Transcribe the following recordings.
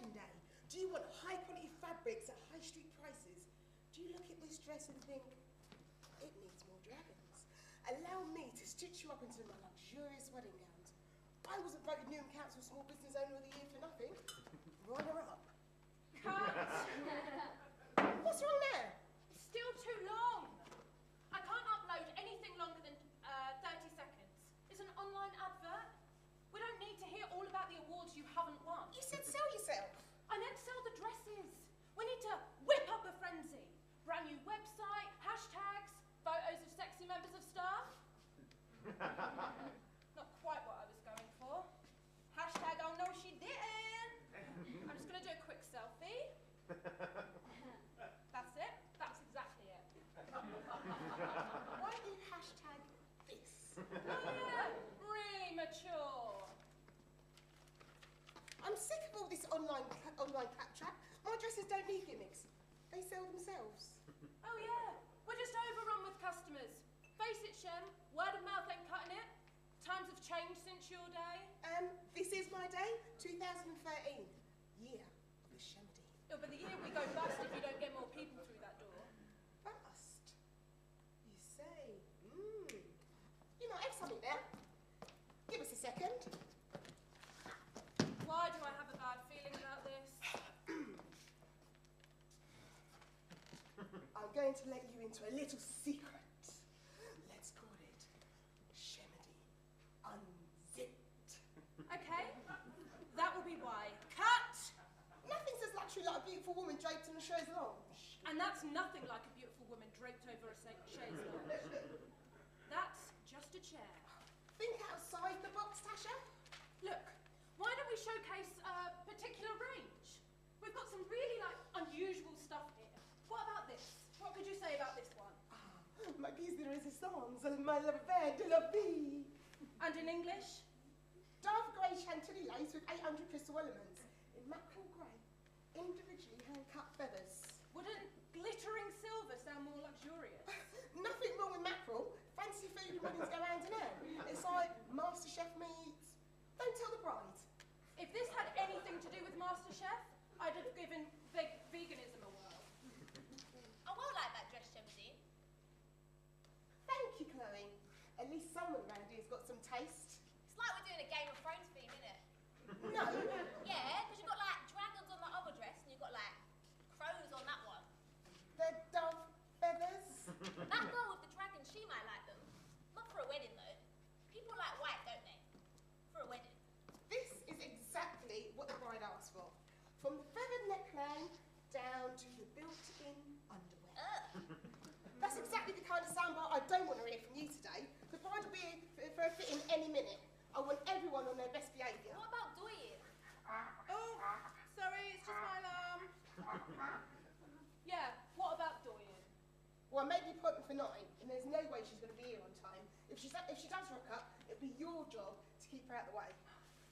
wedding day? Do you want high quality fabrics at high street prices? Do you look at this dress and think, it needs more dragons? Allow me to stitch you up into my luxurious wedding gowns. I wasn't voted Newham Council Small Business Owner of the Year for nothing. Runner up. Cut! What's wrong there? It's still too long. I can't upload anything longer than 30 seconds. It's an online advert. We don't need to hear all about the awards you haven't won. You said sell yourself. I meant sell the dresses. We need to whip up a frenzy. Brand new website, hashtags, photos of sexy members of staff. Not quite what I was going for. Hashtag, oh no she didn't. I'm just gonna do a quick selfie. That's it. That's exactly it. Why do you hashtag this? Really mature. I'm sick of all this online claptrap. My dresses don't need gimmicks. They sell themselves. Oh yeah, we're just overrun with customers. Face it, Shem, word of mouth ain't cutting it. Times have changed since your day. This is my day, 2013, year of the Shemedy. It'll be the year we go bust if you don't get more people through that door. Bust? You say? You might have something there. Give us a second. Why do I have a bad feeling about this? I'm going to let you into a little secret. Let's call it Shemedy Unzipped. Okay, that will be why. Cut! Nothing says luxury like a beautiful woman draped in a chaise lounge. And that's nothing like a beautiful woman draped over a chaise lounge. That's just a chair. Think outside the box, Tasha. Look, why don't we showcase a particular range? We've got some really, unusual stuff here. What about this? What could you say about this one? Ma pièce de résistance, my l'affaire de la vie. And in English? Dark grey chantilly lace with 800 crystal elements in mackerel grey, individually hand-cut feathers. Wouldn't glittering silver sound more luxurious? Nothing wrong with mackerel. Fancy food and weddings go hand in hand. It's like MasterChef meets. Don't tell the bride. If this had anything to do with MasterChef, I'd have given veganism a whirl. I won't like that dress, Shemedy. Thank you, Chloe. At least someone around here's got some taste. It's like we're doing a Game of Thrones theme, isn't it? No. Yeah, because you've got dragons on that other dress and you've got crows on that one. The dove feathers. That girl with the dragons, she might like them. Not for a wedding though. People like white, don't they? For a wedding. This is exactly what the bride asked for. From the feathered neckline down to the built-in underwear. That's exactly the kind of soundbite I don't want to hear from you today. The bride will be for a fitting any minute. I want everyone on their best behaviour. What about doing? Oh, sorry, it's just my alarm. Yeah, what about Doyen? Well, I made the appointment for 9, and there's no way she's going to be here on time. If she does rock up, it'll be your job to keep her out of the way.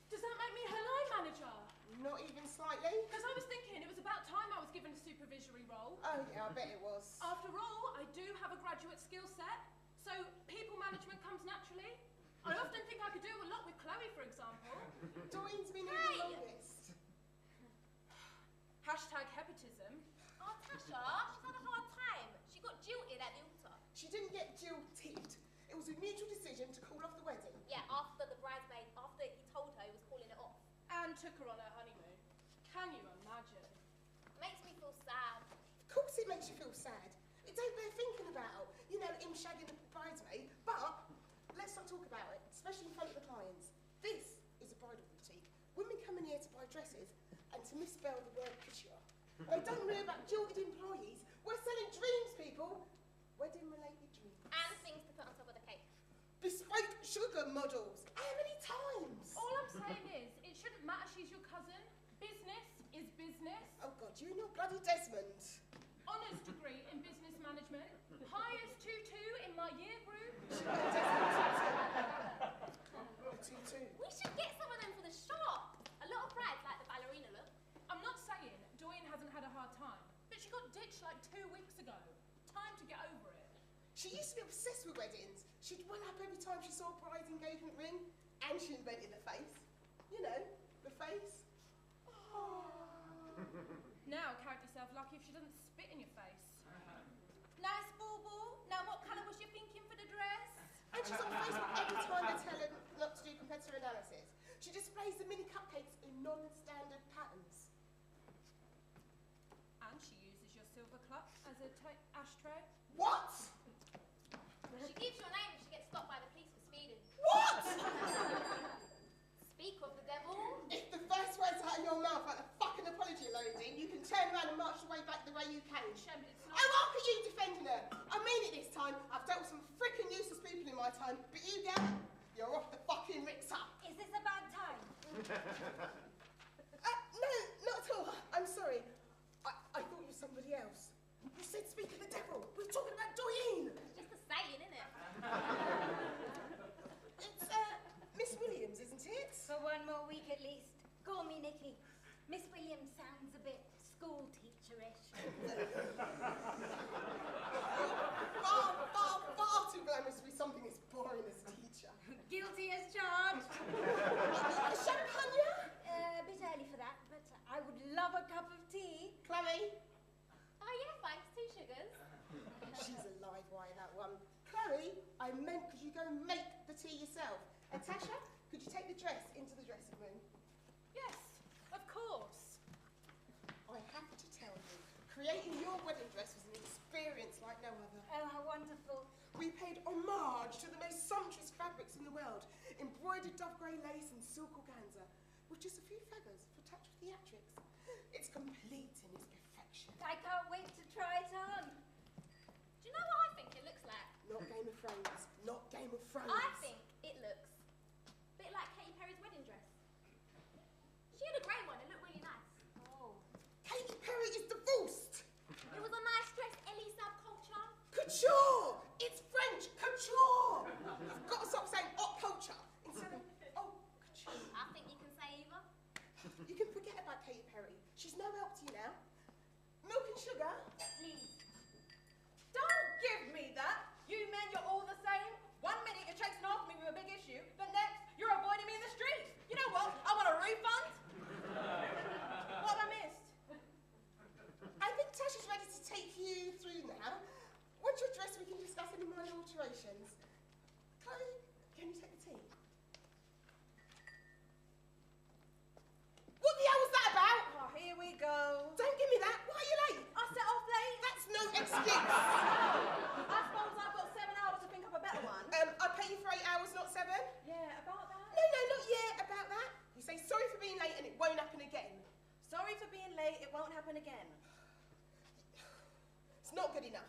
Does that make me her line manager? Not even slightly. Because I was thinking it was about time I was given a supervisory role. Oh yeah, I bet it was. After all, I do have a graduate skill set, so people management comes naturally. I often think I could do a lot with Chloe, for example. Doreen's been here the longest. Hashtag hepatism. Oh, Tasha, she's had a hard time. She got jilted at the altar. She didn't get jilted. It was a mutual decision to call off the wedding. Yeah, after he told her he was calling it off. And took her on her honeymoon. Can you imagine? Makes me feel sad. Of course it makes you feel sad. It don't bear thinking about, him shagging the bridesmaid, but let's not talk about it, especially in front of the clients. This is a bridal boutique. Women come in here to buy dresses and to misspell the word couture. They don't know about jilted employees. We're selling dreams, people. Wedding-related dreams. And things to put on top of the cake. Bespoke sugar models. How many times? All I'm saying is, it shouldn't matter she's your cousin. Business is business. Oh God, you and your bloody Desmond. Honours degree in business management. Highest 2-2 in my year group. Tutu. We should get some of them for the shop. A lot of brides like the ballerina look. I'm not saying Doyen hasn't had a hard time, but she got ditched 2 weeks ago. Time to get over it. She used to be obsessed with weddings. She'd well up every time she saw a bride's engagement ring, and she invented the face. The face. Oh. Now count yourself lucky if she doesn't spit in your face. Nice ball. Now what colour was you thinking for the dress? And she's on Facebook every time they tell her not to do competitor analysis. She displays the mini cupcakes in non-standard patterns. And she uses your silver cup as a ashtray. What? She gives your name if she gets stopped by the police for speeding. What? Speak of the devil. If the first words out of your mouth like a fucking apology loading, you can turn around and march your way back the way you came. Shame it's not. Oh, look at you defending her. I mean it this time. I've dealt with some freaking useless people in my time, but you, girl, you're off the fucking Richter. Is this a bad time? No, not at all. I'm sorry. I thought you were somebody else. You said speak of the devil. We were talking about Doreen. It's just a saying, isn't it? It's, Miss Williams, isn't it? For one more week at least. Call me Nikki. Miss Williams sounds a bit school teacherish. Far too glamorous to be something as boring as teacher. Guilty as charged. Champagne? A bit early for that, but I would love a cup of tea. Chloe? Oh yeah, thanks. 2 sugars. She's a live wire, that one. Chloe, I meant could you go and make the tea yourself? And Tasha, could you take the dress into the dressing room? Yes, of course. I have to tell you, creating your wedding dress was an experience like no other. Oh, how wonderful. We paid homage to the most sumptuous fabrics in the world, embroidered dove grey lace and silk organza, with just a few feathers for touch of theatrics. It's complete in its perfection. I can't wait to try it on. Do you know what I think it looks like? Not Game of Thrones, not Game of Thrones. I think it looks a bit like Katy Perry's wedding dress. She had a grey one. It looked really nice. Oh. Katy Perry is divorced. It was a nice dress, Ellie subculture. Couture! It's French, couture! You've got to stop saying haute culture instead of haute couture. I think you can say either. You can forget about Katy Perry. She's no help to you now. Milk and sugar? Please. Don't give me that! You men, you're all the same. 1 minute you're chasing after me with a big issue, the next you're avoiding me in the street. You know what? I want a refund. What have I missed? I think Tasha's ready to take you through now. Once you're dressed, we can discuss any minor alterations. Chloe, can you take the tea? What the hell was that about? Oh, here we go. Don't give me that. Why are you late? I set off late. That's no excuse. I suppose I've got 7 hours to think up a better one. I pay you for 8 hours, not 7. Yeah, about that. No, not yet. About that. You say sorry for being late and it won't happen again. Sorry for being late, it won't happen again. It's not good enough.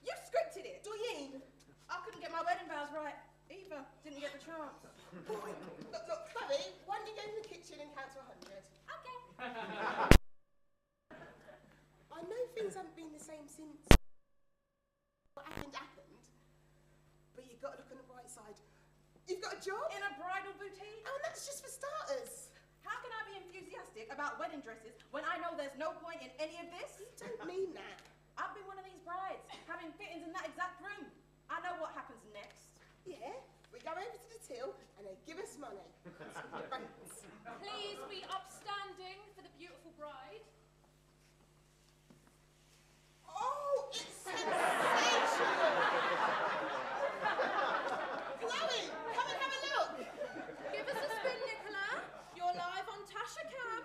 You scripted it. Doreen, I couldn't get my wedding vows right either. Didn't get the chance. boy. Look, Chloe, why don't you go in the kitchen and count to 100? Okay. I know things haven't been the same since what happened, but you've got to look on the bright side. You've got a job? In a bridal boutique? Oh, and that's just for starters. How can I be enthusiastic about wedding dresses when I know there's no point in any of this? You don't mean that. I've been one of these brides, having fittings in that exact room. I know what happens next. Yeah, we go over to the till and they give us money. Thanks. Please be upstanding for the beautiful bride. Oh, it's sensational! Chloe, come and have a look. Give us a spin, Nicola. You're live on Tasha Cam.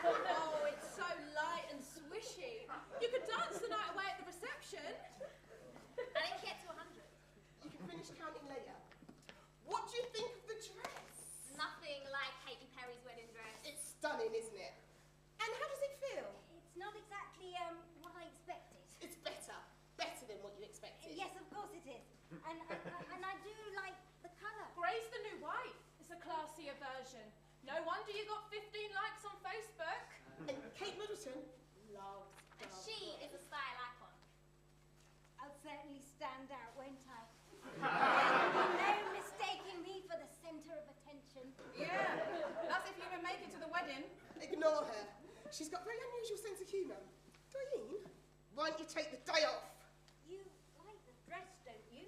Oh, it's so light and swishy. You could dance the night away at the reception. I didn't get to 100. You can finish counting later. What do you think of the dress? Nothing like Katy Perry's wedding dress. It's stunning, isn't it? And how does it feel? It's not exactly what I expected. It's better. Better than what you expected. Yes, of course it is. And I do like the colour. Grey's the new white. It's a classier version. No wonder you got 15 likes on Facebook. And Kate Middleton loves And dove she grey. is a style icon. I'll certainly stand out, won't I? No mistaking me for the centre of attention. Yeah, that's if you even make it to the wedding. Ignore her. She's got a very unusual sense of humour. Doreen, why don't you take the day off? You like the dress, don't you?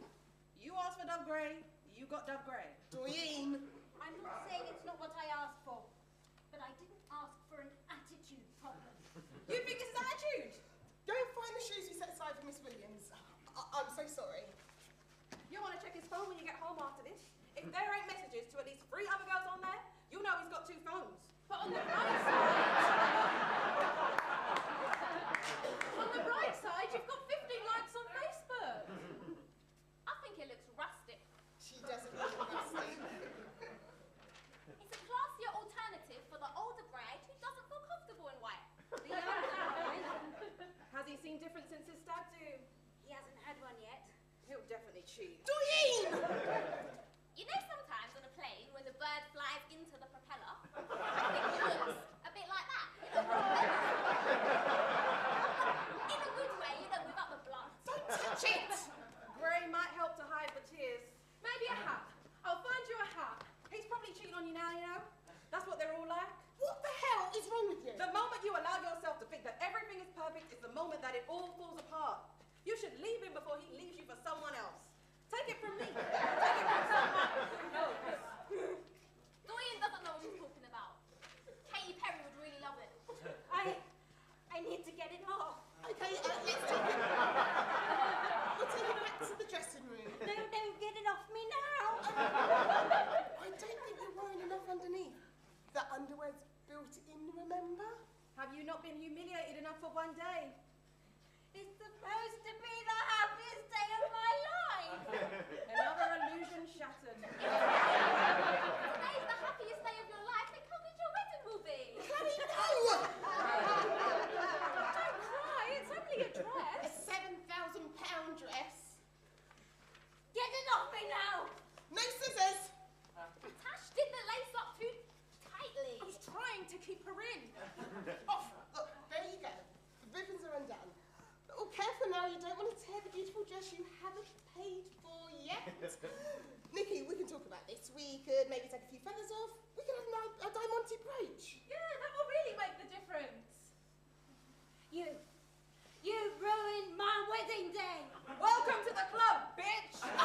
You asked for dove grey, you got dove grey. Doreen, I'm not saying it's not what I asked for, but I didn't ask You think this is attitude? Go and find the shoes you set aside for Miss Williams. I'm so sorry. You want to check his phone when you get home after this? If there ain't messages to at least 3 other girls on there, you know he's got 2 phones. But on the bright side, you've got 15 likes on Facebook. I think it looks rustic. She doesn't look nasty. It's a classier alternative for the older bride who doesn't feel comfortable in white. Has he seen different since his stag do? He hasn't had one yet. He'll definitely cheat. Doreen! You know sometimes on a plane when the bird flies into the propeller, I think it looks a bit like that. You know, in a good way, you know, without the blood. Don't touch it! Grey might help to hide the tears. Maybe a hat. I'll find you a hat. He's probably cheating on you now, you know? That's what they're all like. What the hell is wrong with you? The moment you allow yourself to think that everything is perfect is the moment that it all falls apart. You should leave him before he leaves you for someone else. Take it from me. Take it from someone who knows. Dorian doesn't know what she's talking about. Katy Perry would really love it. I need to get it off. Okay, let's take it. We'll take it back to the dressing room. No, don't get it off me now. I don't think you're wearing enough underneath. The underwear's built in, remember? Have you not been humiliated enough for one day? It's supposed to be the happiest day of my life. Another illusion shattered. Today's the happiest day of your life. Think how good your wedding will be. Chloe, no! Don't cry, it's only a A dress. £7,000 dress. Get it off me now. No scissors. Tash did the lace up too tightly. I was trying to keep her in. Off. Look, there you go. The ribbons are undone. But oh, careful now, you don't want to tear the beautiful dress you haven't paid for yet. Nikki, we can talk about this. We could maybe take a few feathers off. We could have a diamante brooch. Yeah, that will really make the difference. You ruined my wedding day. Welcome to the club, bitch! Delete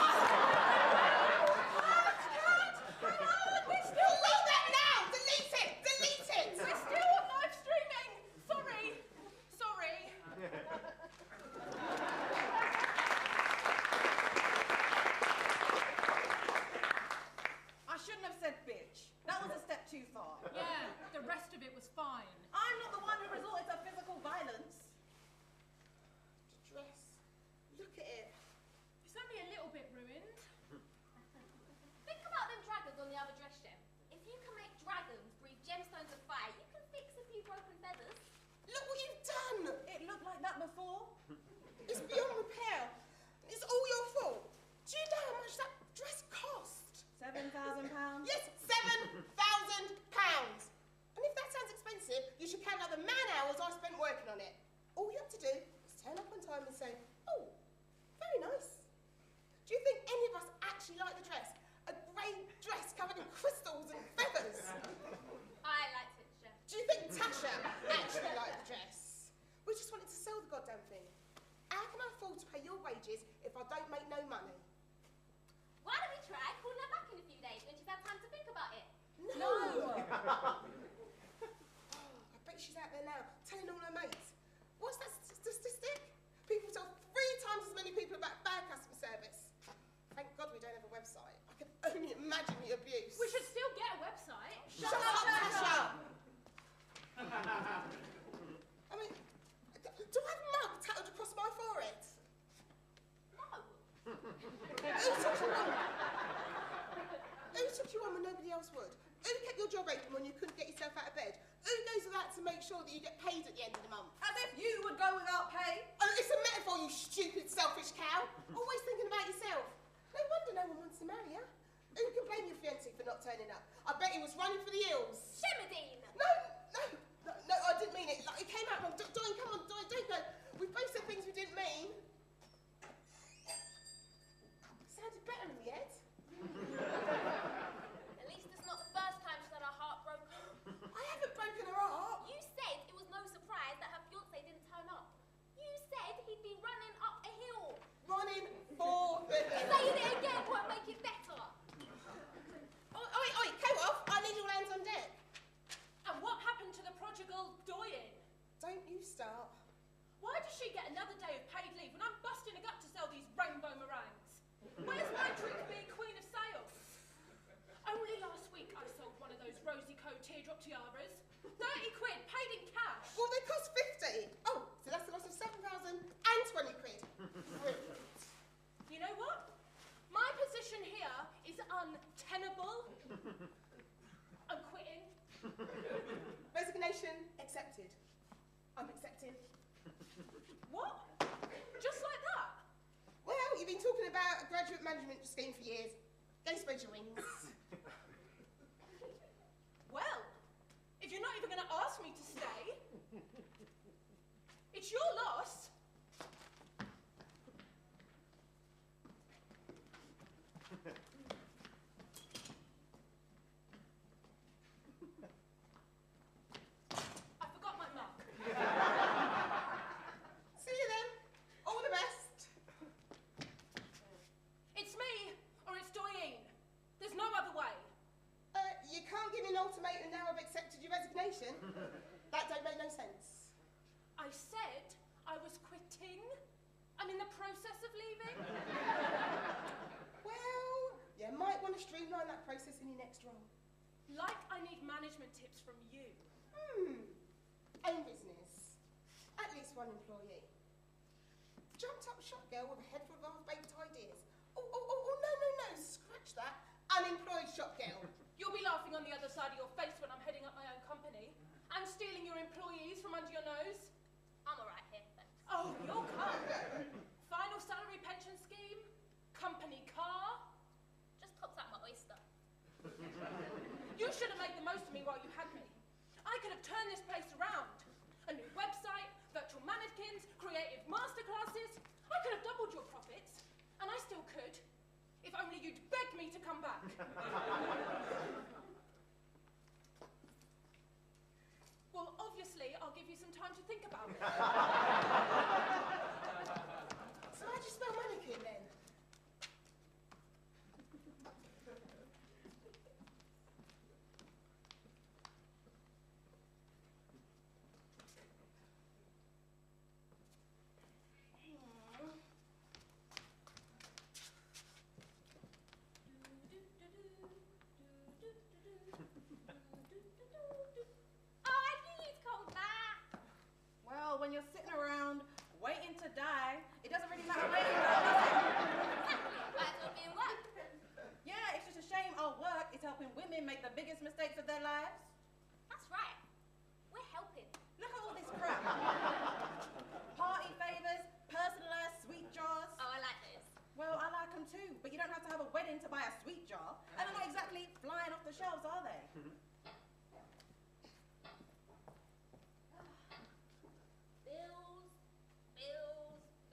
that now! Delete it! Delete it! We're still on live streaming. Sorry. I shouldn't have said bitch. That was a step too far. Yeah, the rest of it was fine. I'm not the one who resorted to physical violence. The dress. Look at it. It's only a little bit ruined. Think about them dragons on the other dress, Gem. If you can make dragons breathe gemstones of fire, you can fix a few broken feathers. Look what you've done! It looked like that before. It's beyond repair. It's all your fault. Do you know how much that dress cost? £7,000. Yes, £7,000. And if that sounds expensive, you should count out the man hours I spent working on it. All you have to do is turn up on time and say, oh, very nice. Do you think any of us actually like the dress? A grey dress covered in crystals and feathers. I liked it, Gem. Do you think Tasha actually liked the dress? We just wanted to sell the goddamn thing. How can I afford to pay your wages if I don't make no money? Why don't we try calling her back in a few days when she's had time to think about it? No! I bet she's out there now, telling all her mates. What's that statistic? People tell 3 times as many people about bad customer service. Thank God we don't have a website. I can only imagine the abuse. We should still get a website. Shut up, Tasha! I mean, do I have mug tattooed across my forehead? No. Who took you on when nobody else would? Who kept your job open when you couldn't get yourself out of bed? Who goes with that to make sure that you get paid at the end of the month? As if you would go without pay. Oh, it's a metaphor, you stupid, selfish cow. Always thinking about yourself. No wonder no one wants to marry you. Who can blame your fiancé for not turning up? I bet he was running for the hills. Shemidine! No, I didn't mean it. Like, it came out wrong. Doreen, come on, Doreen, don't go. We both said things we didn't mean. Sounded better in the head. At least it's not the first time she's had her heart broken. I haven't broken her heart. You said it was no surprise that her fiancé didn't turn up. You said he'd been running up a hill. Running for the hills. Saying it again won't make it better. Oi, go off. I need all hands on deck. untenable. I'm quitting. Resignation accepted. I'm accepting. What? Just like that? Well, you've been talking about a graduate management scheme for years. Go spread your wings. Well, if you're not even going to ask me to stay, it's your loss. I forgot my mug. See you then. All the best. It's me, or it's Doyene. There's no other way. You can't give me an ultimatum now I've accepted your resignation. That don't make no sense. I said I was quitting. I'm in the process of leaving. Well, you might want to streamline that process in your next role. Like I need management tips from you. Own business. At least one employee. Jumped up shot girl with a head full of half-baked ideas. Oh, no. Scratch that. Unemployed shop girl. You'll be laughing on the other side of your face when I'm heading up my own company. I'm stealing your employees from under your nose. I'm alright here, thanks. Oh, you'll come. Final salary pension scheme, company car. Just popped out my oyster. You should have made the most of me while you had me. I could have turned this place around. A new website, virtual mannequins, creative masterclasses. I could have doubled your profits, and I still could, if only you'd beg me to come back. Well, obviously, I'll give you some time to think about it. So how'd you spell mannequin then? Well, when you're sitting around waiting to die, it doesn't really matter where you go, does it? Might as well be in work. Yeah, it's just a shame our work is helping women make the biggest mistakes of their lives. That's right. We're helping. Look at all this crap. Party favours, personalised sweet jars. Oh, I like this. Well, I like them too, but you don't have to have a wedding to buy a sweet jar. And they're not exactly flying off the shelves, are they?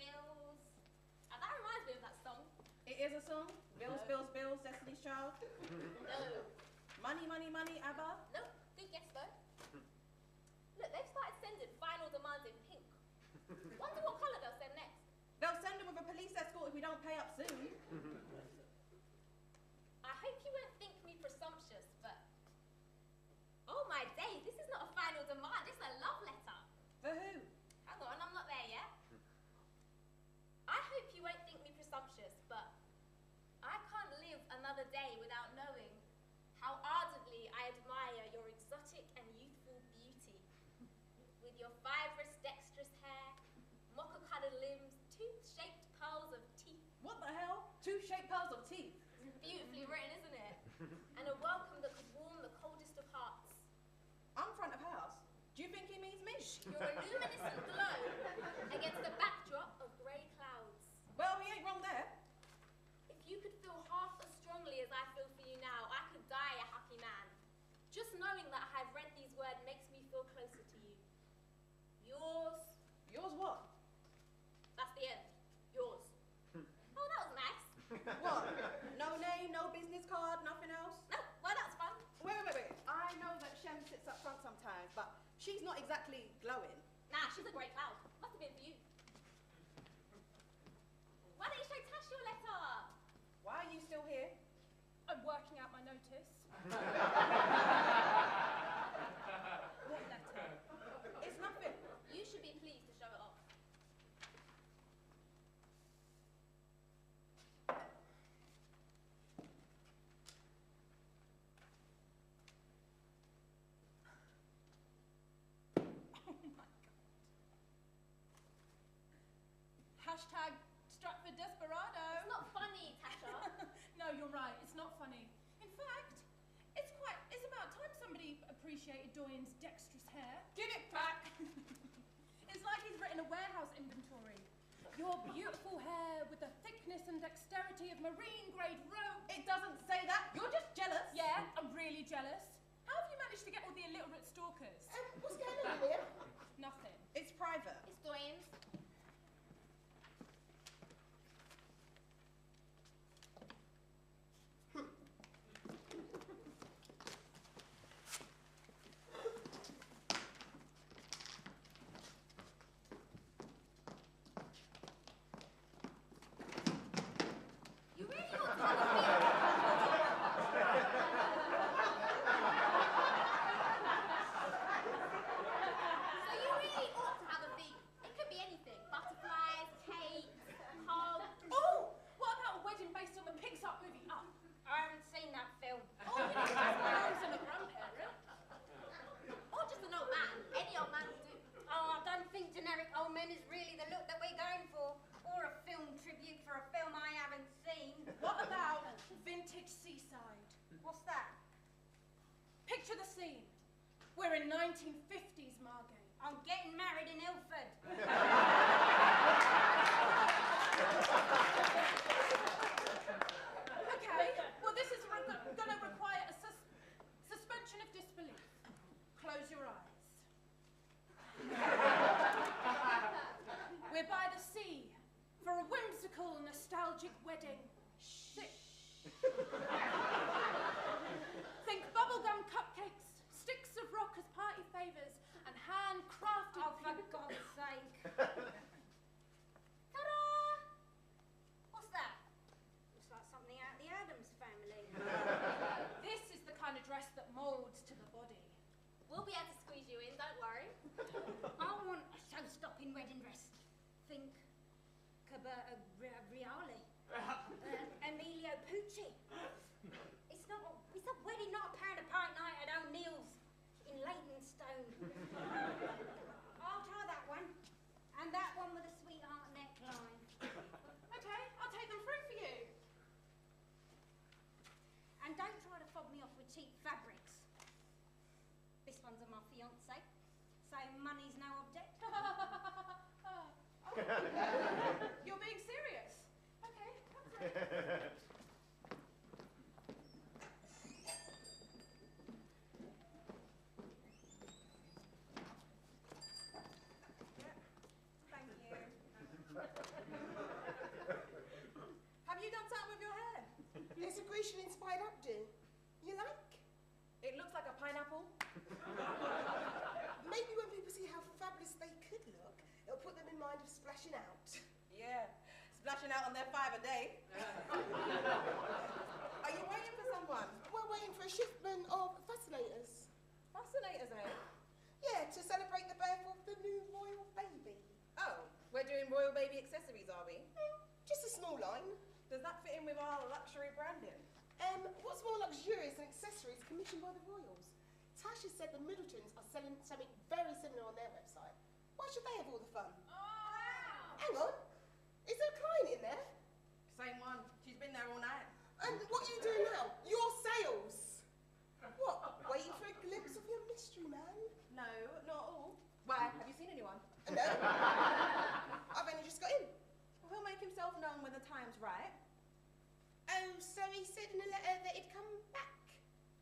Bills. That reminds me of that song. It is a song. Bills, Destiny's Child. No. Money, ABBA. Nope. Good guess though. Look, they've started sending final demands in pink. Wonder what colour they'll send next. They'll send them with a police escort if we don't pay up soon. I hope you won't think me presumptuous, but oh my days, this is not a final demand. It's a love letter. For who? Hang on, I'm not there yet. I hope you won't think me presumptuous, but I can't live another day without knowing how ardently I admire your exotic and youthful beauty. With your fibrous, dexterous hair, mocha-coloured limbs, tooth-shaped pearls of teeth. What the hell? 2 shaped pearls of teeth. Beautifully written, isn't it? And a welcome that could warm the coldest of hearts. I'm front of house. Do you think he means me? Your luminescent glow against the backdrop of grey clouds. Well, he ain't wrong there. If you could feel half as strongly as I feel for you now, I could die a happy man. Just knowing that I've read these words makes me feel closer to you. Yours. Yours what? That's the end. Yours. Oh, that was nice. What? No name, no business card, nothing else? No, well, that's fun. Wait. I know that Shem sits up front sometimes, but she's not exactly glowing. Nah, she's a great cloud. Must have been for you. Why don't you show Tash your letter? Why are you still here? I'm working out my notice. What letter? It's nothing. You should be pleased to show it off. Oh my God. Hashtag Stratford Desperado. It's not funny, Tasha. No, you're right. It's not funny. appreciated Doyen's dexterous hair. Give it back. It's like he's written a warehouse inventory. Your beautiful hair with the thickness and dexterity of marine-grade rope. It doesn't say that. You're just jealous. Yeah, I'm really jealous. How have you managed to get all the illiterate stalkers? What's going on here? Nothing. It's private. It's Doyen's. You really ought to have a fee. So you really ought to have a fee. It could be anything. Butterflies, cakes, hugs. Oh, what about a wedding based on the Pixar movie Up? I haven't seen that film. Oh, you know, it's and a grandparent. Or just an old man. Any old man will do. Oh, I don't think generic old men is really the look that we're going for. Or a film tribute for a film I haven't seen. What about vintage seaside? What's that? Picture the scene. We're in 1950s Margate. I'm getting married in Ilford. Okay, well this is gonna require a suspension of disbelief. Close your eyes. We're by the sea for a whimsical, nostalgic wedding. Think bubblegum cupcakes, sticks of rock as party favours, and handcrafted. Oh, for God's sake. Ta-da! What's that? Looks like something out of the Addams Family. This is the kind of dress that moulds to the body. We'll be able to squeeze you in, don't worry. I want a show-stopping wedding dress. Think Caberta Reale. Emilio Pucci. It's a wedding, not a pound of pint night at O'Neill's in Leytonstone. I'll try that one. And that one with a sweetheart neckline. Okay, I'll take them through for you. And don't try to fob me off with cheap fabrics. This one's on my fiancé, so money's no object. You're being serious? Okay, that's it. Thank you. Have you done something with your hair? It's a Grecian-inspired updo. You like? It looks like a pineapple. Maybe when people see how fabulous they could look, it'll put them in mind of splashing out. Yeah, splashing out on their $5 a day. Are you waiting for someone? We're waiting for a shipment of fascinators. Fascinators, eh? Yeah, to celebrate the birth of the new royal baby. Oh, we're doing royal baby accessories, are we? Just a small line. Does that fit in with our luxury branding? What's more luxurious than accessories commissioned by the royals? Tasha said the Middletons are selling something very similar on their website. Why should they have all the fun? Hang on. Is there a client in there? Same one. She's been there all night. And what are you doing now? Your sales. What? Waiting for a glimpse of your mystery man? No, not all. Why? Have you seen anyone? No. I've only just got in. Well, he'll make himself known when the time's right. Oh, so he said in a letter that he'd come back.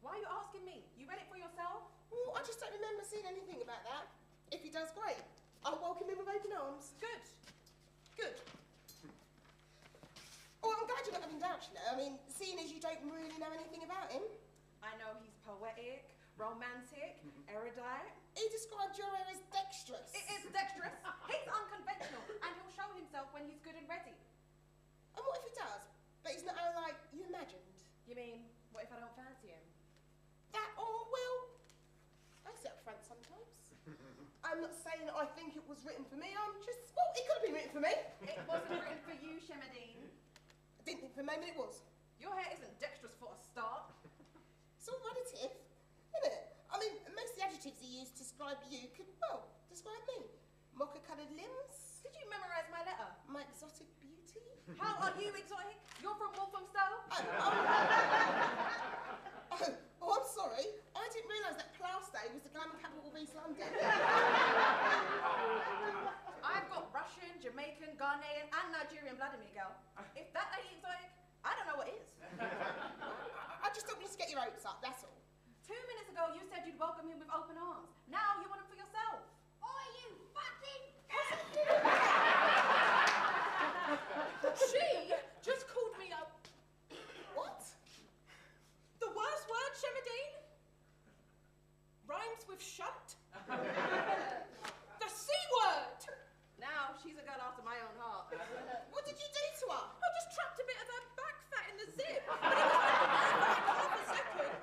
Why are you asking me? You read it for yourself? Well, I just don't remember seeing anything about that. If he does, great. I'll welcome him with open arms. Good. Good. Oh, I'm glad you're not having doubts, you know. I mean, seeing as you don't really know anything about him. I know he's poetic, romantic, erudite. He described your hair as dexterous. It is dexterous. He's unconventional, and he'll show himself when he's good and ready. And what if he does? But he's not like you imagined. You mean, what if I don't fancy him? That or will. I sit up front sometimes. I'm not saying I think it was written for me. I'm just, well, it could have been written for me. It wasn't written for you, Shemadine. I didn't think for a moment it was. Your hair isn't dexterous for a start. It's all relative, isn't it? I mean, most of the adjectives he used to describe you could, well, describe me. Mocha-coloured limbs. Did you memorise my letter? My exotic beauty. How are you exotic? You're from Walthamstow? Oh, I'm sorry. I didn't realise that class day was the blood in me, girl. If that ain't exotic, I don't know what is. I just don't want to get your hopes up, that's all. 2 minutes ago, you said you'd welcome him with open arms. Now you want him for yourself. Or you fucking She just called me a... What? The worst word, Shemadine? Rhymes with shunt? The C word! Now she's a girl after my own heart. What did you do to her? I just trapped a bit of her back fat in the zip, but it was only there for like half a second.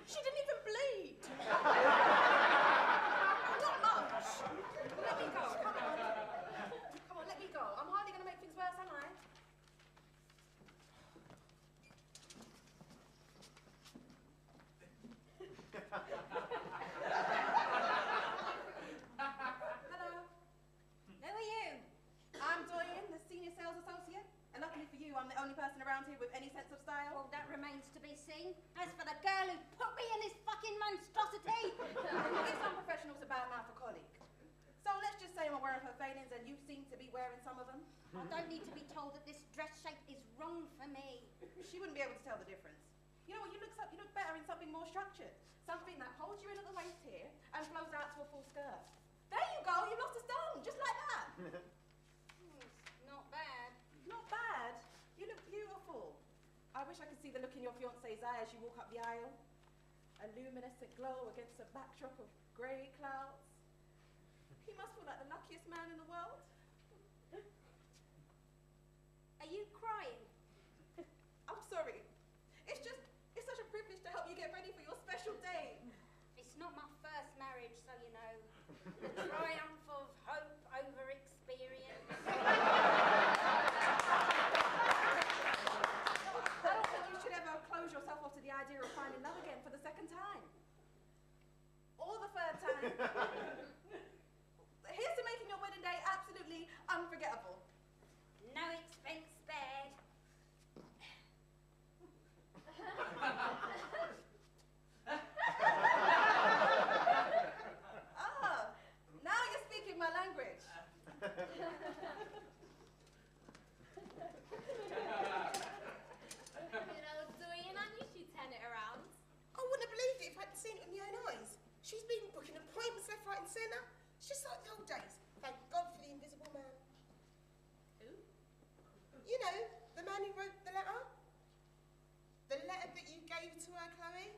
She didn't even bleed. Not much. Let me go. Come on. Come on, let me go. I'm hardly going to make things worse, am I? Hello. Who are you? I'm Doyen, the senior sales associate. And luckily for you, I'm the only person around here with any sense of style. Well, that remains to be seen. As for the girl who put me in this fucking monstrosity, It's unprofessional to badmouth a colleague. So let's just say I'm aware of her failings and you seem to be wearing some of them. I don't need to be told that this dress shape is wrong for me. She wouldn't be able to tell the difference. You know what, you look better in something more structured. Something that holds you in at the waist here and flows out to a full skirt. There you go, you lost a stone, just like that. It's not bad. Not bad. You look beautiful. I wish I could see the look in your fiancé's eye as you walk up the aisle. A luminescent glow against a backdrop of grey clouds. He must feel like the luckiest man in the world. Are you crying? I'm sorry. It's such a privilege to help you get ready for your special day. It's not my first marriage, so you know. The triumph of hope over experience. I don't think you should ever close yourself off to the idea of finding love again for the second time. Or the third time. Here's to making your wedding day absolutely unforgettable. No expense spared. Now you're speaking my language. You know, Doyen, I knew she'd turn it around. I wouldn't have believed it if I'd seen it with my own eyes. She's been booking appointments left, right and centre. It's just like the old days. Thank God for the invisible man. Who? You know, the man who wrote the letter? The letter that you gave to her, Chloe?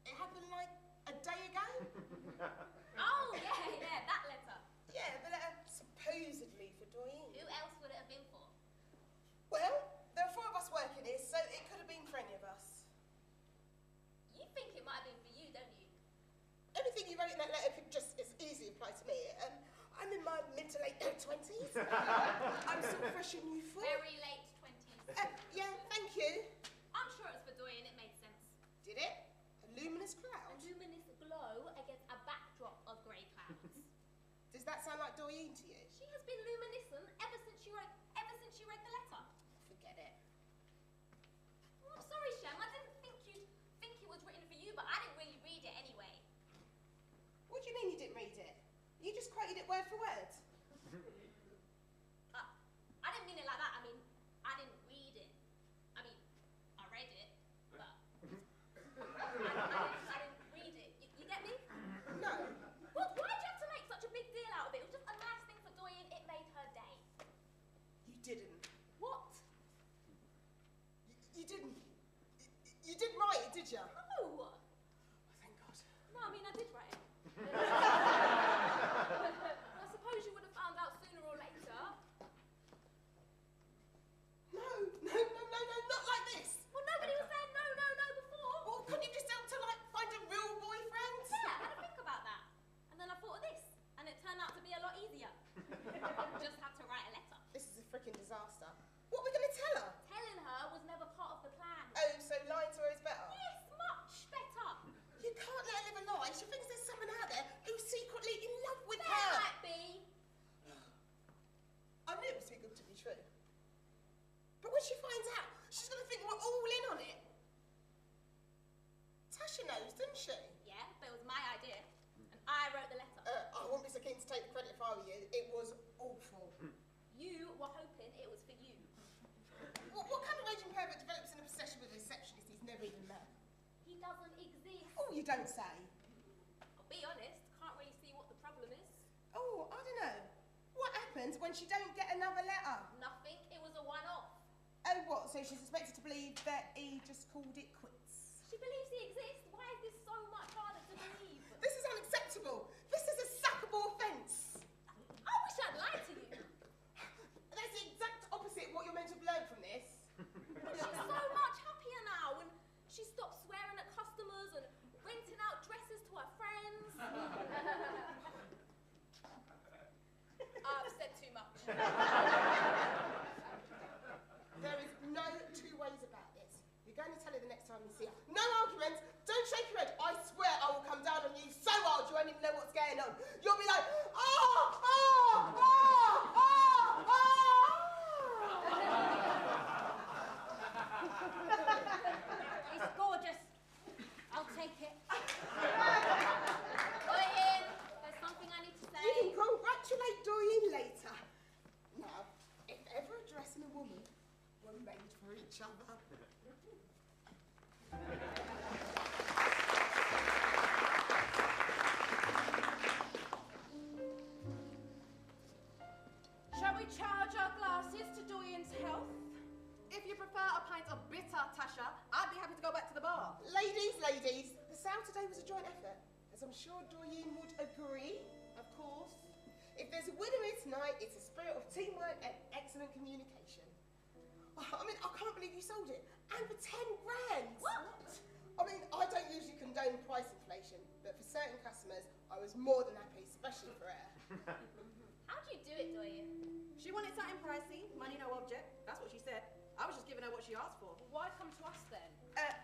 It happened like a day ago? Oh, yeah, that letter. Yeah, the letter supposedly for Doyen. Who else would it have been for? Well, there are 4 of us working here, so it could have been for any of us. You think it might have been for you, don't you? Everything you wrote in that letter could just as easily apply to me. I'm in my mid to late 20s. I'm still fresh and youthful. Very late 20s. Yeah, thank you. I'm sure it's for Doyen, it made sense. Did it? A luminous A cloud? luminous glow against a backdrop of grey clouds. Does that sound like Doyen to you? She has been luminescent ever since she read the letter. Forget it. Oh, I'm sorry, Shem. I didn't think you'd think it was written for you, but I didn't really read it anyway. What do you mean you didn't read it? You just quoted it word for word. I didn't mean it like that. I mean, I didn't read it. I mean, I read it, but I didn't read it. You get me? No. Well, why'd you have to make such a big deal out of it? It was just a nice thing for Doyen. It made her day. You didn't. What? You didn't. You didn't write it, did you? No. Thank God. No, I mean, I did write it. I suppose you would have found out sooner or later. No, not like this. Well, nobody was saying no before. Well, couldn't you just help to, like, find a real boyfriend? Yeah, I had to think about that. And then I thought of this, and it turned out to be a lot easier. Just had to write a letter. This is a freaking disaster. What are we going to tell her? Telling her was never part of the plan. Oh, so lying to her is better? Yes, much better. You can't let her live a lie. She thinks there's someone out there who's secretly in love with There her. might be. I knew it was too good to be true. But when she finds out, she's going to think we're all in on it. Tasha knows, doesn't she? Yeah, but it was my idea, and I wrote the letter. I wouldn't be so keen to take the credit if I were you. It was awful. You were hoping it was for outraging pervert develops an obsession with a receptionist he's never even met? He doesn't exist. Oh, you don't say. I'll be honest, can't really see what the problem is. Oh, I don't know. What happens when she don't get another letter? Nothing, it was a one-off. Oh, what? So she's expected to believe that he just called it quits? She believes he exists. Why is this so much harder to believe? This is unacceptable. This is a sackable offence. I wish I'd lied to you. That's the exact opposite of what you're meant to have learned from this. She's so much happier now, and she stopped swearing at customers and renting out dresses to her friends. I've said too much. There is no two ways about this. You're going to tell her the next time you see her. No arguments. Don't shake your head. I swear I will come down on you so hard you won't even know what's going on. You'll be like, oh, oh, oh, oh, oh. It's gorgeous. I'll take it. Doyen, there's something I need to say. You can congratulate Doyen later. Now, if ever a dress and a woman were made for each other. Shall we charge our glasses to Doyen's health? If you prefer a pint of bitter, Tasha, I'd be happy to go back to the bar. Ladies, the sale today was a joint effort, as I'm sure Doyen would agree, of course. If there's a winner here tonight, it's a spirit of teamwork and excellent communication. I mean, I can't believe you sold it, and for 10 grand. What? I mean, I don't usually condone price inflation, but for certain customers, I was more than happy, especially for her. How'd you do it, Doyen? She wanted something pricey, money no object. That's what she said. I was just giving her what she asked for. Why come to us then?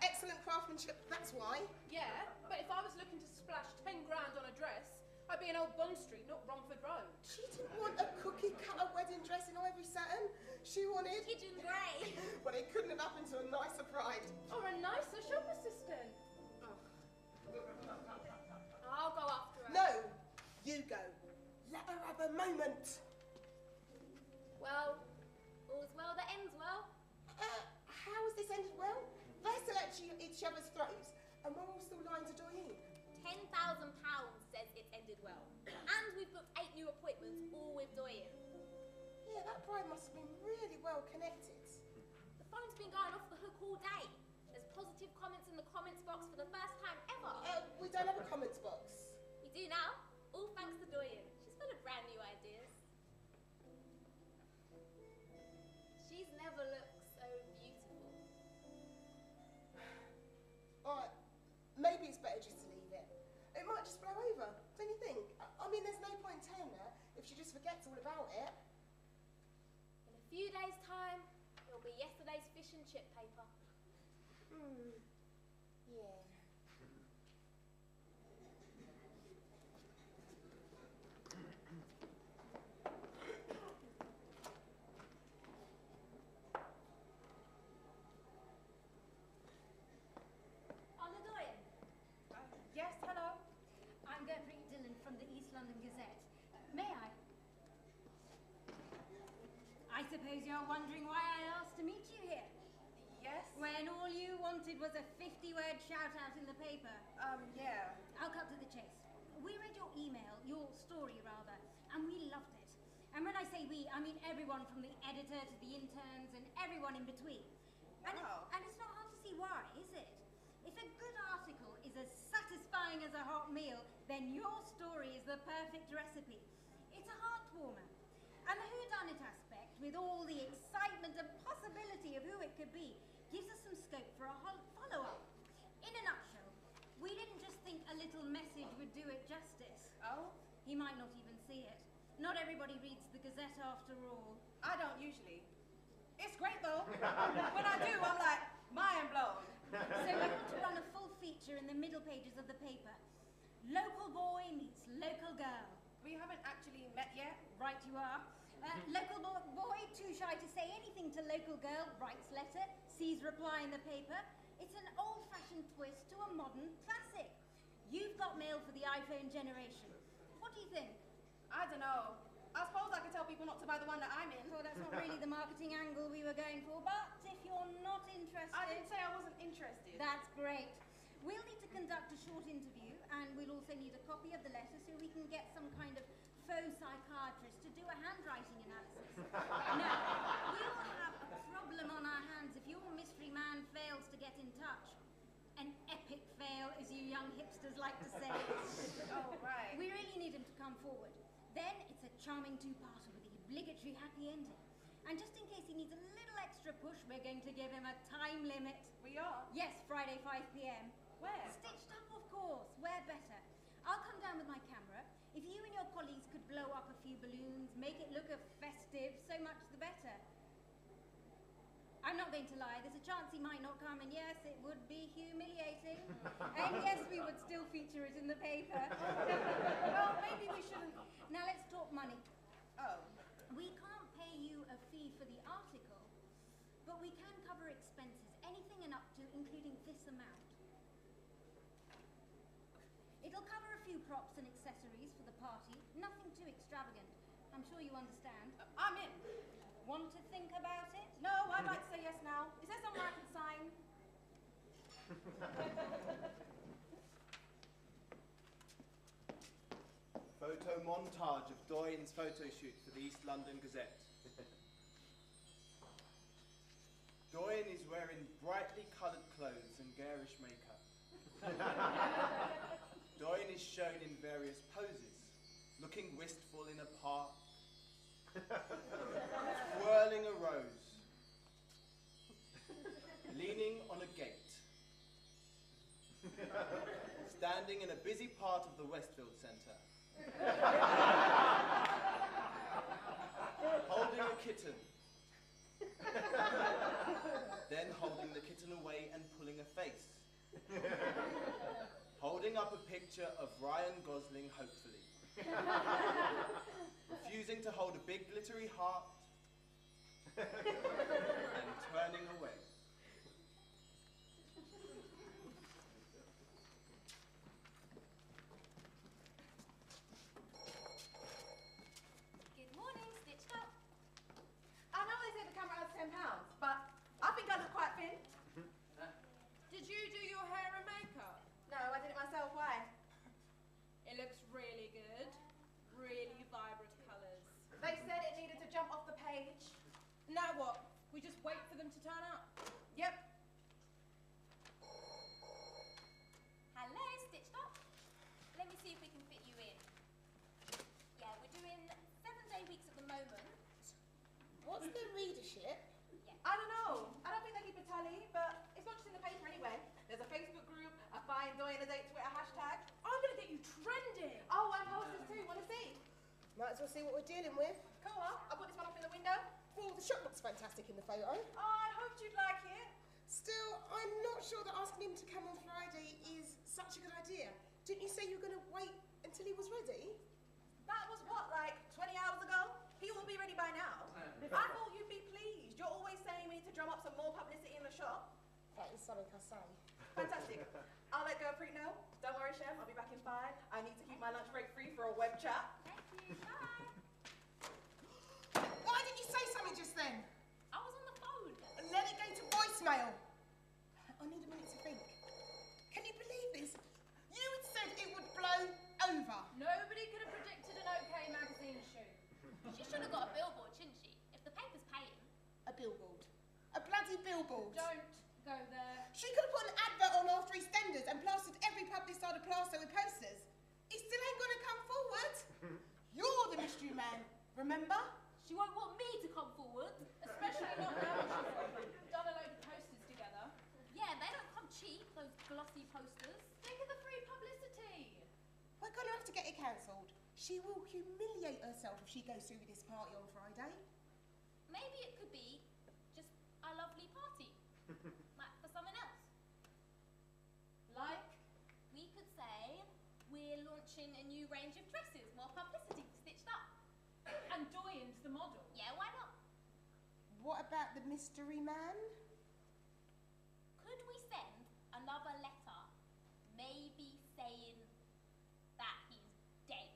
Excellent craftsmanship, that's why. Yeah, but if I was looking to splash 10 grand on a dress, I'd be in Old Bond Street, not Romford Road. She didn't want a cookie-cutter wedding dress in ivory satin. She wanted... Pigeon grey. Well, it couldn't have happened to a nicer bride. Or a nicer shop assistant. I'll go after her. No, you go. Let her have a moment. Well, all's well that ends well. How has this ended well? They're still at each other's throats, and we're all still lying to Doyen. £10,000 says it's ended well. And we've booked 8 new appointments, all with Doyen. Yeah, that bride must have been really well connected. The phone's been going off the hook all day. There's positive comments in the comments box for the first time ever. We don't have a comments box. We do now, all thanks to Doyen. She's full of brand new ideas. She's never looked so beautiful. Alright, maybe it's better just to leave it. It might just blow over, don't you think? I mean, there's no point in telling her if she just forgets all about it. In a few days' time, it'll be yesterday's fish and chip paper. Yeah. Honor Doyen. Yes, hello? I'm Gertrude Dillon from the East London Gazette. May I? I suppose you're wondering why I asked to meet you here. Yes? When all you wanted was a 50-word shout-out in the paper. Yeah. I'll cut to the chase. We read your email, your story rather, and we loved it. And when I say we, I mean everyone from the editor to the interns and everyone in between. And, Wow. and it's not hard to see why, is it? If a good article is as satisfying as a hot meal, then your story is the perfect recipe. It's a heart warmer. And the whodunit aspect, with all the excitement and possibility of who it could be, gives us some scope for a follow-up. In a nutshell, we didn't just think a little message would do it justice. Oh? He might not even see it. Not everybody reads the Gazette after all. I don't usually. It's great though. When I do, I'm like, mind blown. So we want to run a full feature in the middle pages of the paper. Local boy meets local girl. We haven't actually met yet. Right you are. Local boy, too shy to say anything to local girl, writes letter, sees reply in the paper. It's an old-fashioned twist to a modern classic. You've got mail for the iPhone generation. What do you think? I don't know. I suppose I could tell people not to buy the one that I'm in. Well, that's not really the marketing angle we were going for, but if you're not interested... I didn't say I wasn't interested. That's great. We'll need to conduct a short interview, and we'll also need a copy of the letter so we can get some kind of faux psychiatrist to do a handwriting analysis. Now, we'll have a problem on our hands if your mystery man fails to get in touch. An epic fail, as you young hipsters like to say. Oh, right. We really need him to come forward. Then it's a charming two-parter with the obligatory happy ending. And just in case he needs a little extra push, we're going to give him a time limit. We are? Yes, Friday, 5 p.m. Where? Stitched up, of course. Where better? I'll come down with my camera. If you and your colleagues could blow up a few balloons, make it look festive, so much the better. I'm not going to lie, there's a chance he might not come, and yes, it would be humiliating. And yes, we would still feature it in the paper. Well, maybe we shouldn't. Now let's talk money. Oh. We can't pay you a fee for the article, but we can cover expenses, anything and up to including this amount. It'll cover a few props and accessories for the party, nothing too extravagant. I'm sure you understand. I'm in. Want to think about it? No, I'd like to say yes now. Is there somewhere I can sign? Photo montage of Doyen's photo shoot for the East London Gazette. Doyen is wearing brightly coloured clothes and garish makeup. Doyen is shown in various poses, looking wistful in a park, twirling a rose, leaning on a gate, standing in a busy part of the Westfield Centre, holding a kitten, then holding the kitten away and pulling a face, holding up a picture of Ryan Gosling hopefully, refusing to hold a big glittery heart, and turning away. Good morning, Stitched Up. I know they say the camera has £10, but I think I look quite thin. Did you do your hair and makeup? No, I did it myself. Why? It looks really good. Really vibrant colours. They said it needed to jump off the page. Now what? We just wait for them to turn up? Yep. Hello, Stitched Up. Let me see if we can fit you in. Yeah, we're doing 7-day weeks at the moment. What's the readership? Yeah. I don't know. I don't think they keep a tally, but it's not just in the paper anyway. There's a Facebook group, a Find Doyen a Date Twitter hashtag. I'm gonna get you trending. Oh, and posters too. Want to see? Might as well see what we're dealing with. Cool, huh? I'll put this one up in the window. Well, the shop looks fantastic in the photo. Oh, I hoped you'd like it. Still, I'm not sure that asking him to come on Friday is such a good idea. Didn't you say you were going to wait until he was ready? That was what, like 20 hours ago? He will be ready by now. I thought you'd be pleased. You're always saying we need to drum up some more publicity in the shop. That is something I say. Fantastic. I'll let Gurpreet know. Don't worry, Chef. I'll be back in 5. I need to keep my lunch break free for a web chat. Thank you. Bye. Why didn't you say something just then? I was on the phone. Let it go to voicemail. I need a minute to think. Can you believe this? You had said it would blow over. Nobody could have predicted an OK magazine shoot. She should have got a billboard, shouldn't she? If the paper's paying. A billboard. A bloody billboard. Don't go there. She could have put an advert on after EastEnders and plastered every pub this side of Plaster with posters. He still ain't gonna come forward. You're the mystery man, remember? She won't want me to come forward. Especially not now that she's done a load of posters together. Yeah, they don't come cheap, those glossy posters. Think of the free publicity. We're gonna have to get it cancelled. She will humiliate herself if she goes through with this party on Friday. Maybe it could be just a lovely party. Like for someone else. Like, We could say we're launching a new range of dresses, more publicity for Stitched Up. and Doyen's the model. Yeah, why not? What about the mystery man? Could we send another letter, maybe saying that he's dead?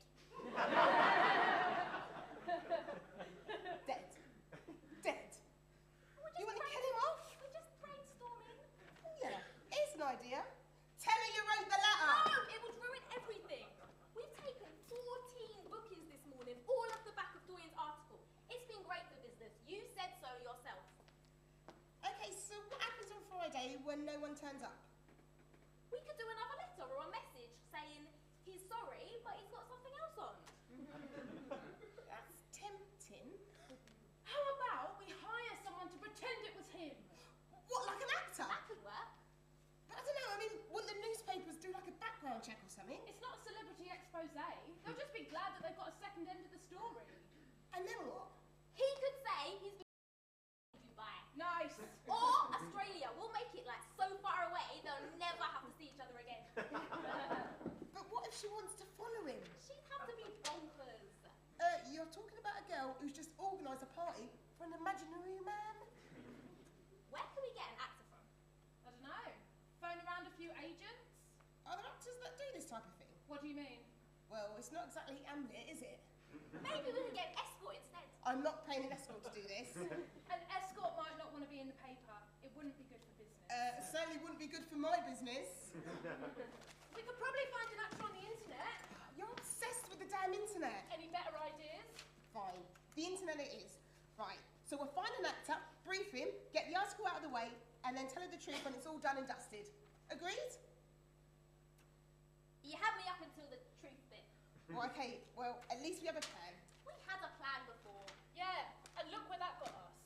Friday when no one turns up? We could do another letter or a message saying he's sorry, but he's got something else on. That's tempting. How about we hire someone to pretend it was him? What, like an actor? That could work. But I don't know, I mean, wouldn't the newspapers do like a background check or something? It's not a celebrity expose. They'll just be glad that they've got a second end of the story. And then what? He could say he's been in Dubai. Nice. Or Australia. We'll make it like so far away they'll never have to see each other again. But what if she wants to follow him? She'd have to be bonkers. You're talking about a girl who's just organised a party for an imaginary man? Where can we get an actor from? I don't know. Phone around a few agents? Are there actors that do this type of thing? What do you mean? Well, it's not exactly Hamlet, is it? Maybe we could get an escort instead. I'm not paying an escort to do this. An escort might not want to be in the paper. It wouldn't be good for business. Certainly wouldn't be good for my business. We could probably find an actor on the internet. You're obsessed with the damn internet. Any better ideas? Fine. The internet it is. Right. So we'll find an actor, brief him, get the article out of the way, and then tell her the truth when it's all done and dusted. Agreed? You had me up until the truth bit. Well, okay. Well, at least we have a plan. We had a plan before. Yeah, and look where that got us.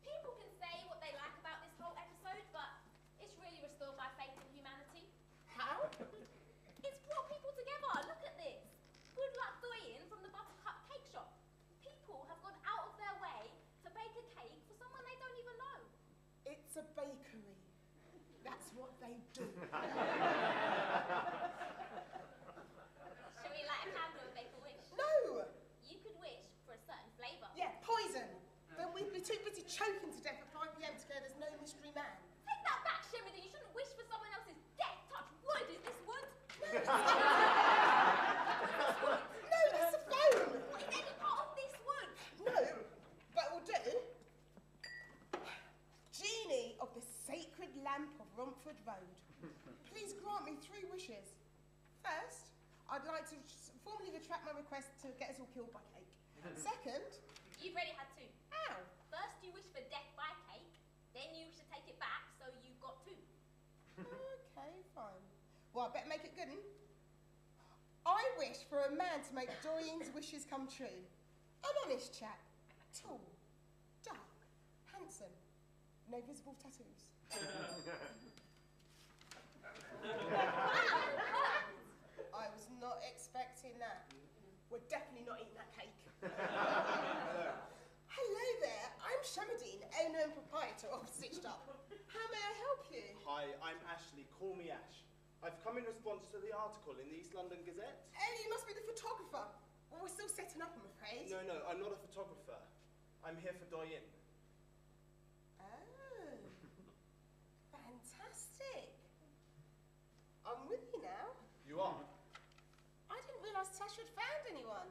People can say what they like about this whole episode, but it's really restored my faith in humanity. How? It's brought people together. Look at this. Good luck doing from the Buttercup Cake Shop. People have gone out of their way to bake a cake for someone they don't even know. It's a bakery. That's what they do. Shall we light a candle and make a wish? No! You could wish for a certain flavour. Yeah, poison. Then we'd be too busy choking to death at 5 p.m. to go, there's no mystery man. Take that back, Sheridan. You shouldn't wish for someone else's death. Touch wood. Is this wood? No, that's a phone! What is any part of this wood? No, but we'll do. Genie of the sacred lamp of Romford Road, please grant me 3 wishes. First, I'd like to formally retract my request to get us all killed by cake. Second, You've already had 2. ow, First, you wish for death by cake. Then you should take it back, so you've got 2. okay, fine. Well, I better make it good, hein? I wish for a man to make Doreen's wishes come true. An honest chap, tall, dark, handsome, no visible tattoos. I was not expecting that. We're definitely not eating that cake. Hello there, I'm Shamadine, owner and proprietor of Stitched Up. How may I help you? Hi, I'm Ashley. Call me Ash. I've come in response to the article in the East London Gazette. Oh, you must be the photographer. Well, we're still setting up, I'm afraid. No, I'm not a photographer. I'm here for Doyen. Oh, fantastic. I'm with you now. You are? I didn't realise Tasha had found anyone.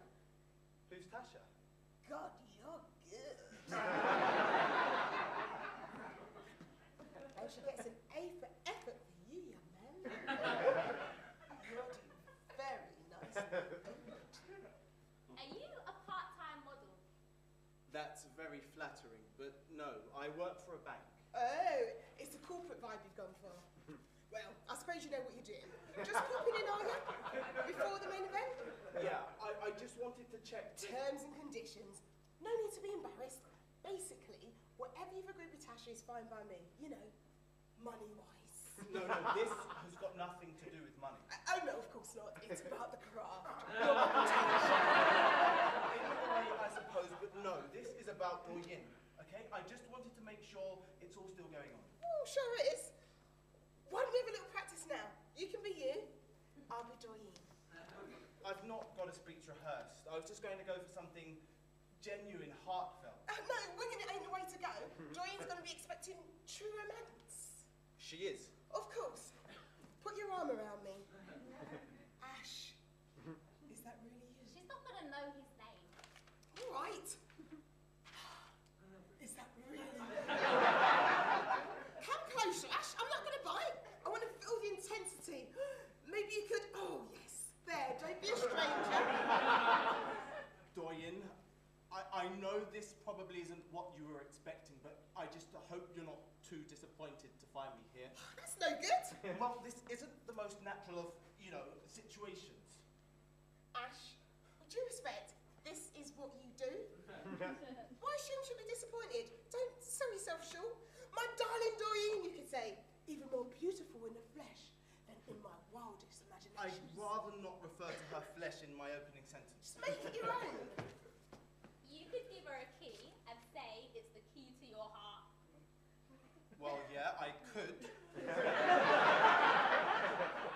Who's Tasha? God, you're good. And she gets an A for effort for you, young man. You're doing very nicely. Are you a part-time model? That's very flattering, but no, I work for a bank. Oh, it's the corporate vibe you've gone for. Well, I suppose you know what you're doing. Just popping in, are you? Before the main event? Yeah, I just wanted to check. Terms and conditions. No need to be embarrassed. Basically, whatever you've agreed with Tasha is fine by me. You know, money-wise. No, this has got nothing to do with money. Oh, no, of course not. It's about the craft. In a way, I suppose, but no, this is about Doyen, okay? I just wanted to make sure it's all still going on. Oh, sure it is. Why don't we have a little practice now? You can be you. I'll be Doyen. I've not got a speech rehearsed. I was just going to go for something genuine, heartfelt. No, winging it ain't the way to go. Doyen's going to be expecting true romance. She is. Of course. Put your arm around me. Ash, I know this probably isn't what you were expecting, but I just hope you're not too disappointed to find me here. That's no good. Well, this isn't the most natural of, situations. Ash, with due respect, this is what you do? Why shouldn't you be disappointed? Don't sell yourself short. My darling Doreen, you could say, even more beautiful in the flesh than in my wildest I'd imaginations. rather not refer to her flesh in my opening sentence. Just make it your own. You could give her a key and say it's the key to your heart. Well, yeah, I could.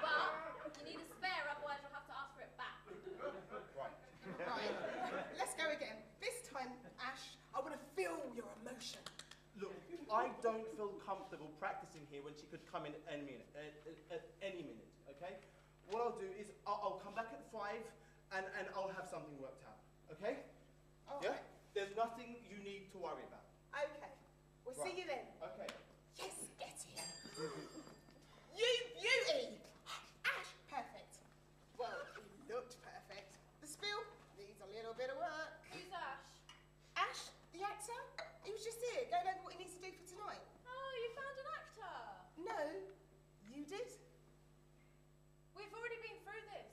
But you need a spare, otherwise you'll have to ask for it back. Right. Right, let's go again. This time, Ash, I want to feel your emotion. Look, I don't feel comfortable practicing here when she could come in at any minute. Okay? What I'll do is I'll come back at 5 and I'll have something worked out. Okay? All Yeah? right. There's nothing you need to worry about. Okay, we'll see you then. Okay. Yes, get in. You beauty! Ash, perfect. Well, he looked perfect. The spill needs a little bit of work. Who's Ash? Ash, the actor? He was just here, going over what he needs to do for tonight. Oh, you found an actor. No, you did. We've already been through this.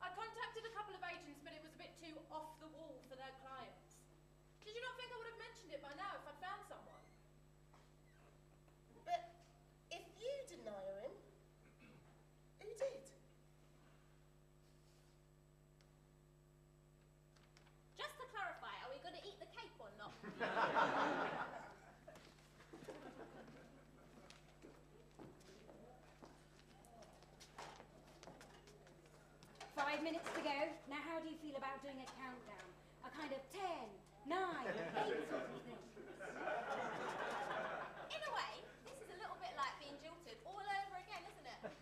I contacted a couple of agents, but it was a bit too off the wall for their clients. Did you not think I would have mentioned it by now if I'd found someone? But if you didn't hire him, who did? Just to clarify, are we going to eat the cake or not? 5 minutes to go. Now, how do you feel about doing a countdown? A kind of 10, 9, 8 sort of thing. In a way, this is a little bit like being jilted all over again, isn't it? If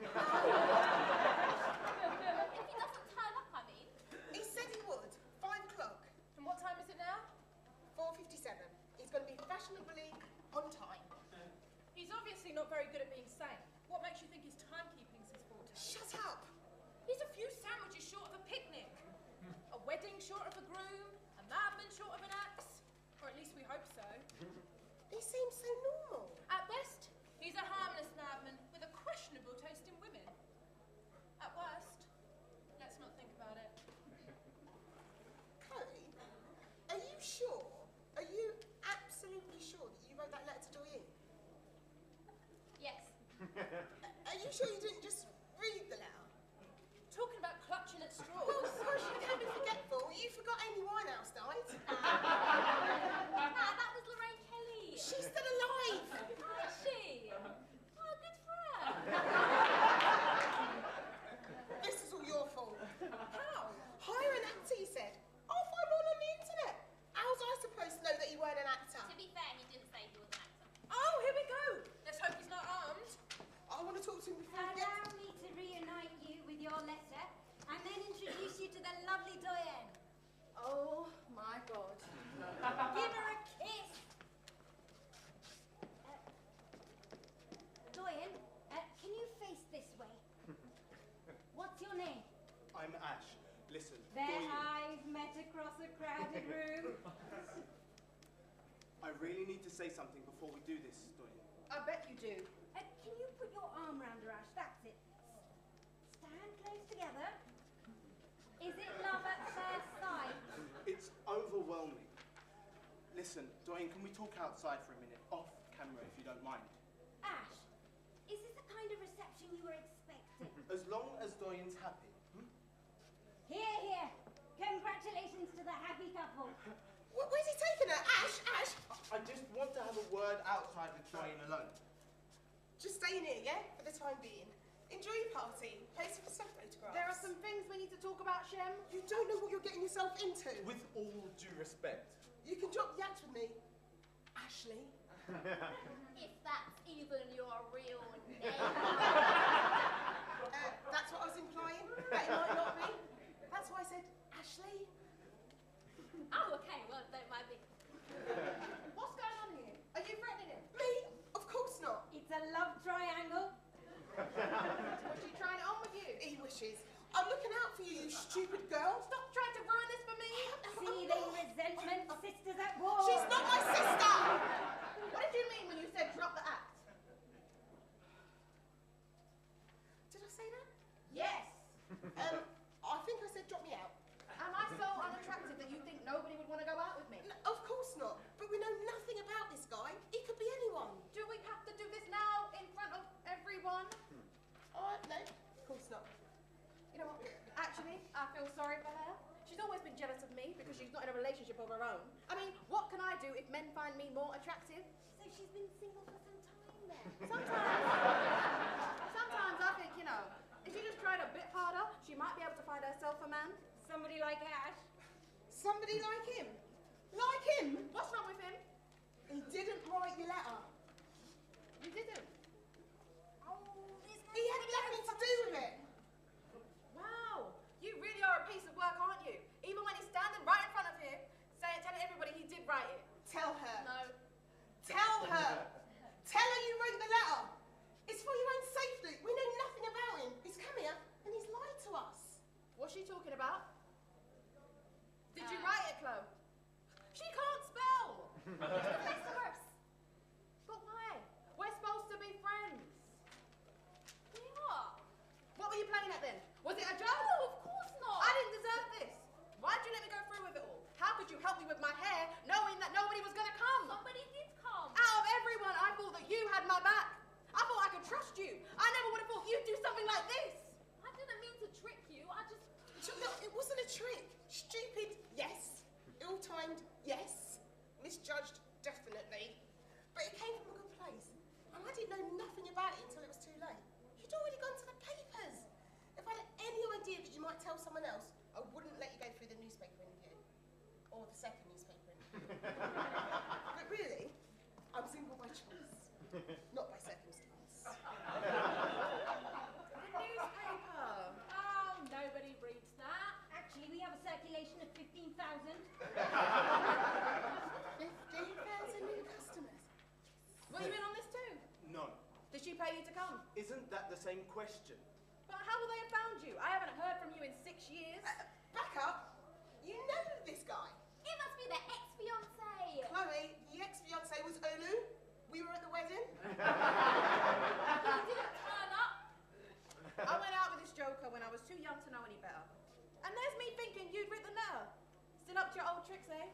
he doesn't turn up, I mean. He said he would. 5 o'clock. And what time is it now? 4:57. He's going to be fashionably on time. He's obviously not very good at being sane. What makes you think his timekeeping's his forte? Shut up. He's a few sandwiches short of a picnic. A wedding short of a groom. A madman short of an axe. Or at least we hope so. He seems so normal. At best, he's a harmless madman with a questionable taste in women. At worst, let's not think about it. Chloe, are you sure? Are you absolutely sure that you wrote that letter to Doreen? Yes. Are you sure you didn't just read the letter? Talking about clutching at straws. Oh, gosh, you can't be forgetful. You forgot Amy Winehouse died. Nah, that was Lorraine Kelly. She's still alive. Oh, is she? Oh, good for her. This is all your fault. How? Hire an actor, he said. I'll find one on the internet. How's I supposed to know that you weren't an actor? To be fair, he didn't say he was an actor. Oh, here we go. Let's hope he's not armed. I want to talk to him before he Allow gets... me to reunite you with your letter and then introduce you to the lovely Doyen. Oh my God. Give her a kiss. Doyen, can you face this way? What's your name? I'm Ash. Listen. Their Doreen, eyes met across a crowded room. I really need to say something before we do this, Doreen. I bet you do. Can you put your arm round her, Ash? That's it. Stand close together. Is it love at first sight? It's overwhelming. Listen, Doreen, can we talk outside for a minute? Off camera, if you don't mind. Ash, is this the kind of reception you were expecting? As long as Doreen's happy. Here, here. Congratulations to the happy couple. Where's he taking her? Ash, Ash! I just want to have a word outside with Doreen alone. Just stay in here, yeah? For the time being. Enjoy your party. Place for some photographs. There are some things we need to talk about, Shem. You don't know what you're getting yourself into. With all due respect. You can drop the act with me. Ashley. If that's even your real name. That's what I was implying. That it might not be. That's why I said Ashley. Oh, okay, well, that might be. What's going on here? Are you threatening him? Me? Of course not. It's a love triangle. Was she trying it on with you? He wishes. I'm looking out for you, you stupid girl. Stop trying to ruin this for me. Seething resentment, because she's not in a relationship of her own. I mean, what can I do if men find me more attractive? So she's been single for some time then? Sometimes I think, you know, if she just tried a bit harder, she might be able to find herself a man. Somebody like Ash? Somebody like him? Like him? What's wrong with him? He didn't write your letter. You didn't. He had nothing to do with it. Wow, you really are a piece of work, aren't you? Even when he's standing right in front of you, telling everybody he did write it. Tell her. No. Tell her. Tell her you wrote the letter. It's for your own safety. We know nothing about him. He's come here and he's lied to us. What's she talking about? Did you write it, Chloe? She can't spell. That's worse. But why? We're supposed to be friends. We are. What were you playing at then? Was it a joke? No, of course not. I didn't deserve this. Why'd you let me go through with it all? How could you help me with my hair knowing that nobody was going to come? Somebody did come. Out of everyone, I thought that you had my back. I thought I could trust you. I never would have thought you'd do something like this. I didn't mean to trick you. I just... Look, it wasn't a trick. Stupid, yes. Ill-timed, yes. Misjudged, definitely. But it came from a good place. And I didn't know nothing about it until it was too late. You'd already gone to the papers. If I had any idea that you might tell someone else, I wouldn't let you go through the newspaper interview. Or the second newspaper interview. But really, I'm single by choice, not by circumstance. The newspaper. Oh, nobody reads that. Actually, we have a circulation of 15,000. 15,000 new customers. Were you in on this too? No. Did she pay you to come? Isn't that the same question? But how will they have found you? I haven't heard from you in 6 years. Back up. You know this guy. It must be the ex-fiancé. Chloe, the ex-fiancé was Olu. We were at the wedding. He didn't turn up. I went out with this joker when I was too young to know any better. And there's me thinking you'd written the letter. Still up to your old tricks, eh?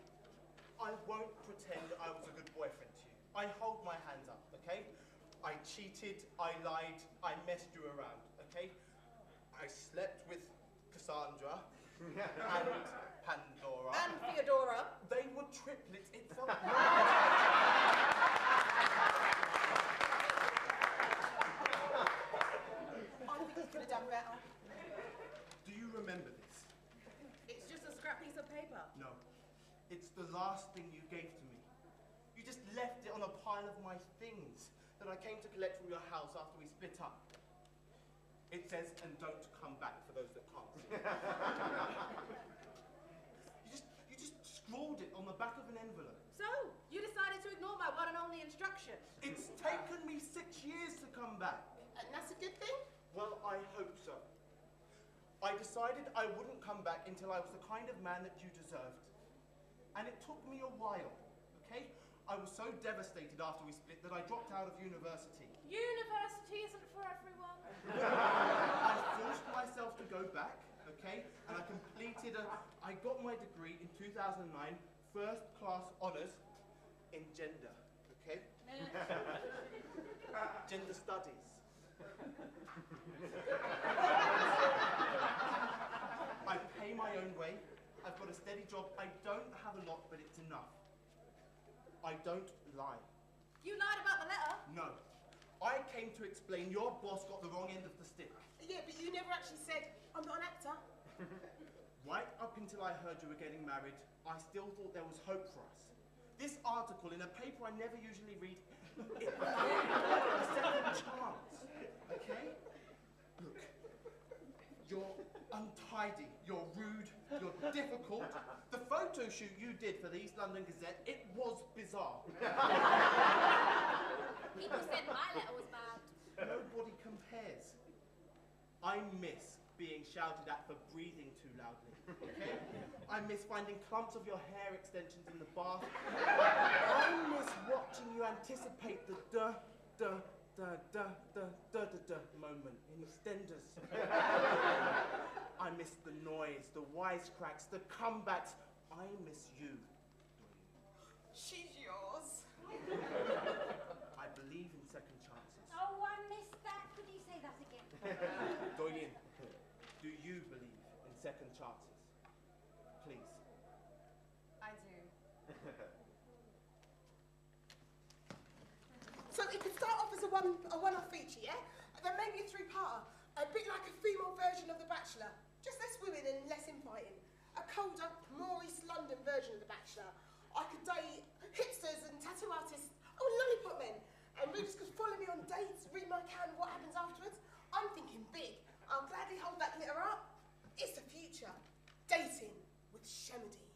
I won't pretend I was a good boyfriend to you. I hold my hands up, okay? I cheated, I lied, I messed you around, okay? I slept with Cassandra and Pandora. And Theodora. They were triplets. It felt I think you could have done better. Do you remember this? It's just a scrap piece of paper. No. It's the last thing you gave to me. You just left it on a pile of my things that I came to collect from your house after we split up. It says, and don't come back, for those that can't see. You just scrawled it on the back of an envelope. So, you decided to ignore my one and only instruction. It's taken me 6 years to come back. And that's a good thing? Well, I hope so. I decided I wouldn't come back until I was the kind of man that you deserved. And it took me a while, okay? I was so devastated after we split that I dropped out of university. University isn't for everyone. I forced myself to go back, okay? And I got my degree in 2009, first class honours in gender, okay? Gender studies. I pay my own way. I've got a steady job. I don't have a lot, but it's enough. I don't lie. You lied about the letter. No. I came to explain your boss got the wrong end of the stick. Yeah, but you never actually said, I'm not an actor. Right up until I heard you were getting married, I still thought there was hope for us. This article in a paper I never usually read, it was a second chance, okay? Look, you're untidy, you're rude, you're difficult. The photo shoot you did for the East London Gazette, it was bizarre. People said my letter was bad. Nobody compares. I miss being shouted at for breathing too loudly, okay? I miss finding clumps of your hair extensions in the bath. I miss watching you anticipate the moment in EastEnders. I miss the noise, the wisecracks, the comebacks. I miss you. She's yours. I believe in second chances. Oh, I missed that. Could you say that again? Doyen, do you believe in second chances? Please. female version of The Bachelor. Just less women and less infighting. A colder, more East London version of The Bachelor. I could date hipsters and tattoo artists. Oh, lollipop men. And readers could follow me on dates, read my account, what happens afterwards. I'm thinking big. I'll gladly hold that glitter up. It's the future. Dating with Shemadine.